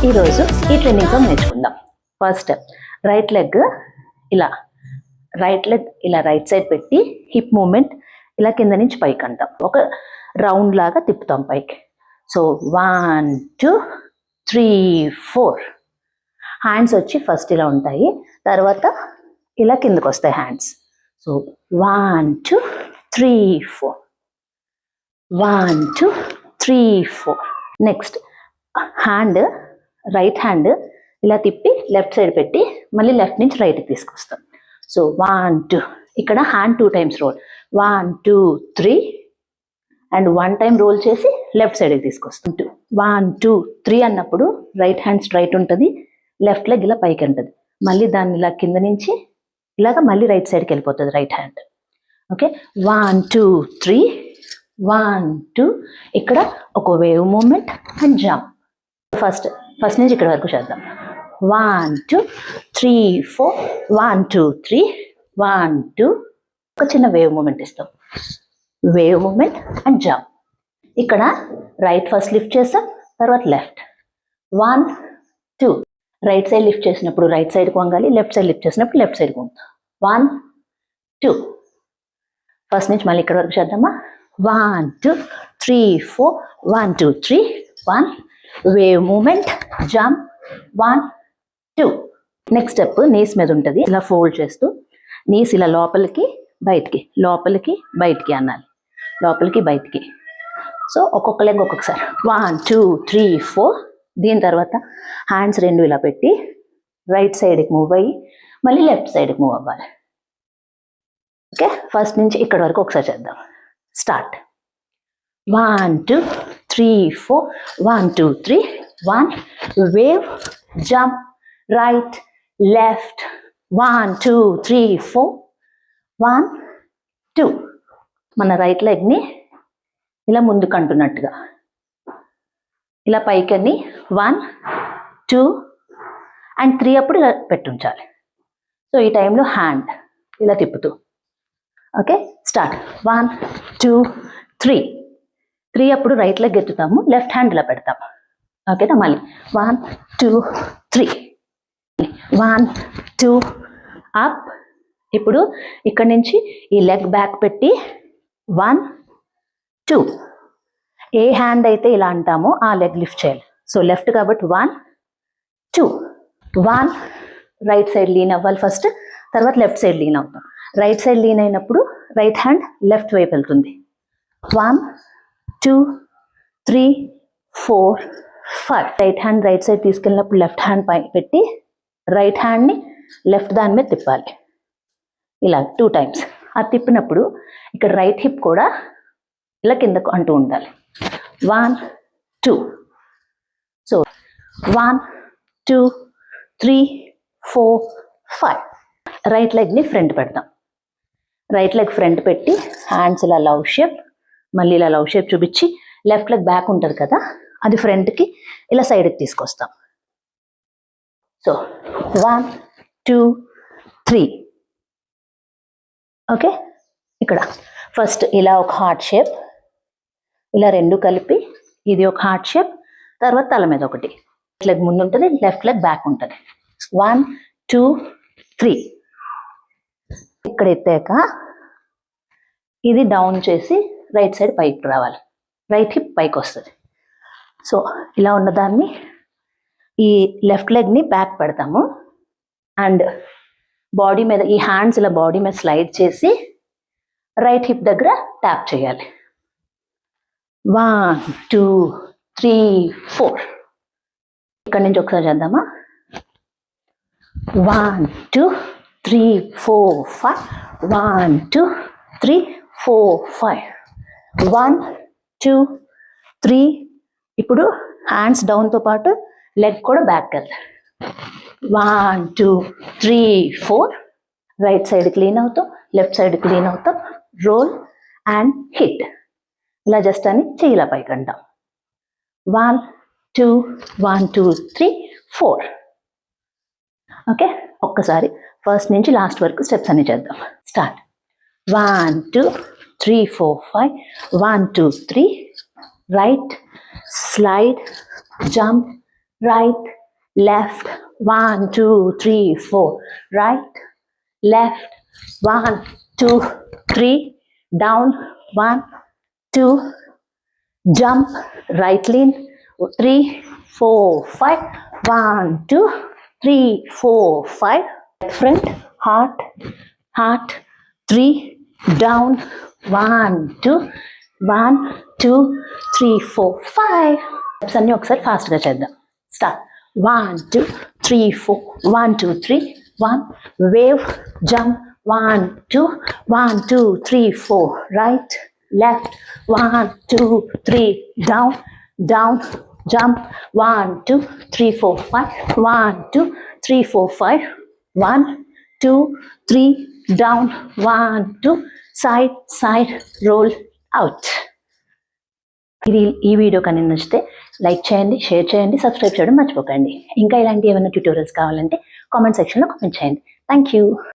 ఈరోజు ఈ ట్రైనింగ్తో నేర్చుకుందాం. ఫస్ట్ రైట్ లెగ్ ఇలా రైట్ సైడ్ పెట్టి హిప్ మూమెంట్ ఇలా కింద నుంచి పైకి అంటాం. ఒక రౌండ్ లాగా తిప్పుతాం పైకి. సో 1 2 3 4 హ్యాండ్స్ వచ్చి ఫస్ట్ ఇలా ఉంటాయి, తర్వాత ఇలా కిందకు వస్తాయి hands. So 1 2 3 4 1 2 3 4. Next hand right hand ఇలా తిప్పి లెఫ్ట్ సైడ్ పెట్టి మళ్ళీ లెఫ్ట్ నుంచి రైట్కి తీసుకొస్తాం. సో 1 2 ఇక్కడ hand 2 times roll, 1 2 3 and 1 time roll చేసి లెఫ్ట్ సైడ్కి తీసుకొస్తాం. 1 2 3 అన్నప్పుడు రైట్ హ్యాండ్ స్ట్రైట్ ఉంటుంది, లెఫ్ట్ లెగ్ ఇలా పైకి ఉంటుంది. మళ్ళీ దాన్ని ఇలా కింద నుంచి ఇలాగ మళ్ళీ రైట్ సైడ్కి వెళ్ళిపోతుంది రైట్ హ్యాండ్. ఓకే 1 2 3 1 2. ఇక్కడ ఒక wave movement and jump. First నుంచి ఇక్కడ వరకు చేద్దాం. 1 2 3 4 1 2 3 1 2. ఒక చిన్న వేవ్ మూమెంట్ ఇస్తాం, వేవ్ మూమెంట్ అండ్ జంప్. ఇక్కడ రైట్ ఫస్ట్ లిఫ్ట్ చేస్తాం, తర్వాత లెఫ్ట్ 1 2. రైట్ సైడ్ లిఫ్ట్ చేసినప్పుడు రైట్ సైడ్కి వంగాలి, లెఫ్ట్ సైడ్ లిఫ్ట్ చేసినప్పుడు లెఫ్ట్ సైడ్కి వంగుతాం. 1 2. ఫస్ట్ నుంచి మళ్ళీ ఇక్కడ వరకు చేద్దామా. 1 2 3 4 1 2 3 1. Wave movement jump 1 2. Next step knees మీద ఉంటుంది. ఇలా ఫోల్డ్ చేస్తూ నీస్ ఇలా లోపలికి బయటికి లోపలికి బయటికి అనాలి, లోపలికి బయటికి. సో ఒక్కొక్క లెగ్ ఒక్కొక్కసారి 1 2 3 4. దీని తర్వాత హ్యాండ్స్ రెండు ఇలా పెట్టి రైట్ సైడ్కి మూవ్ అయ్యి మళ్ళీ లెఫ్ట్ సైడ్కి మూవ్ అవ్వాలి. ఓకే ఫస్ట్ నుంచి ఇక్కడ వరకు ఒకసారి చేద్దాం. Start. 1 2 3 4 1 2 3 1. Wave jump right left 1 2 3 4 1 2. మన రైట్ లెగ్ని ఇలా ముందుకు అంటున్నట్టుగా ఇలా పైకని 1 2 అండ్ 3 అప్పుడు ఇలా పెట్టుంచాలి. సో ఈ టైంలో హ్యాండ్ ఇలా తిప్పుతూ. Okay start. 1 2 3 3 అప్పుడు రైట్ లెగ్ ఎత్తుతాము, లెఫ్ట్ హ్యాండ్ ఇలా పెడతాము. ఓకేనా మళ్ళీ 1 2 3 1 2 అప్. ఇప్పుడు ఇక్కడ నుంచి ఈ లెగ్ బ్యాక్ పెట్టి 1 2. ఏ హ్యాండ్ అయితే ఇలా అంటామో ఆ లెగ్ లిఫ్ట్ చేయాలి. సో లెఫ్ట్ కాబట్టి 1 2 1. రైట్ సైడ్ లీన్ అవ్వాలి ఫస్ట్, తర్వాత లెఫ్ట్ సైడ్ లీన్ అవుతాం. రైట్ సైడ్ లీన్ అయినప్పుడు రైట్ హ్యాండ్ లెఫ్ట్ వైపు వెళ్తుంది. 1 2 3 4 5. రైట్ హ్యాండ్ రైట్ సైడ్ తీసుకెళ్ళినప్పుడు లెఫ్ట్ హ్యాండ్ పై పెట్టి రైట్ హ్యాండ్ని లెఫ్ట్ దాని మీద తిప్పాలి ఇలా 2 times. అది తిప్పినప్పుడు ఇక్కడ రైట్ హిప్ కూడా ఇలా కిందకు అంటూ ఉండాలి. 1 2. సో 1 2 3 4 5. రైట్ లెగ్ని ఫ్రంట్ పెడతాం. రైట్ లెగ్ ఫ్రంట్ పెట్టి హ్యాండ్స్ ఇలా లవ్ షేప్, మళ్ళీ ఇలా లవ్ షేప్ చూపించి లెఫ్ట్ లెగ్ బ్యాక్ ఉంటుంది కదా అది ఫ్రంట్కి ఇలా సైడ్కి తీసుకొస్తాం. సో 1 2 3. ఓకే ఇక్కడ ఫస్ట్ ఇలా ఒక హార్ట్ షేప్, ఇలా రెండు కలిపి ఇది ఒక హార్ట్ షేప్, తర్వాత తల మీద ఒకటి. రైట్ లెగ్ ముందు ఉంటుంది, లెఫ్ట్ లెగ్ బ్యాక్ ఉంటుంది. 1 2 3. ఇక్కడ ఎత్తాక ఇది డౌన్ చేసి రైట్ సైడ్ పైకి రావాలి, రైట్ హిప్ పైకి వస్తుంది. సో ఇలా ఉన్నదాన్ని ఈ లెఫ్ట్ లెగ్ని బ్యాక్ పెడతాము అండ్ బాడీ మీద ఈ హ్యాండ్స్ ఇలా బాడీ మీద స్లైడ్ చేసి రైట్ హిప్ దగ్గర ట్యాప్ చేయాలి. 1 2 3 4. ఇక్కడ నుంచి ఒకసారి చేద్దామా. 1 2 3 4 5 1 2 3 4 5 1 2 3. ఇప్పుడు హ్యాండ్స్ డౌన్తో పాటు లెగ్ కూడా బ్యాక్ వెళ్తాయి. 1 2 3 4. రైట్ సైడ్ క్లీన్ అవుతాం, లెఫ్ట్ సైడ్ క్లీన్ అవుతాం, రోల్ అండ్ హిట్. ఇలా జస్ట్ అని చెయ్యిలా పైకి అంటాం. 1 2 1 2 3 4. ఓకే ఒక్కసారి ఫస్ట్ నుంచి లాస్ట్ వరకు స్టెప్స్ అన్ని చేద్దాం. Start. 1 2 3 4 5 1 2 3. Right slide jump right, left, 1, 2, 3, 4, right, left, 1, 2, 3, down, 1, 2, jump, right lean, 3, 4, 5, 1, 2, 3, 4, 5, front, heart, 3, down, 1, 2, 1, 2, 3, 4, 5. Steps అన్నీ ఒకసారి ఫాస్ట్గా చేద్దాం. Start. 1, 2, 3, 4, 1, 2, 3, 1, wave, jump, 1, 2, 1, 2, 3, 4, right, left, 1, 2, 3, down, down, jump, 1, 2, 3, 4, 5, 1, 2, 3, 4, 5, 1, 2, 3, down, 1, 2, side, roll out. ఈ video కానీ నచ్చితే లైక్ చేయండి, షేర్ చేయండి, subscribe చేయడం మర్చిపోకండి. ఇంకా ఇలాంటి ఏమైనా ట్యూటోరియల్స్ కావాలంటే కామెంట్ సెక్షన్లో కామెంట్ చేయండి. Thank you.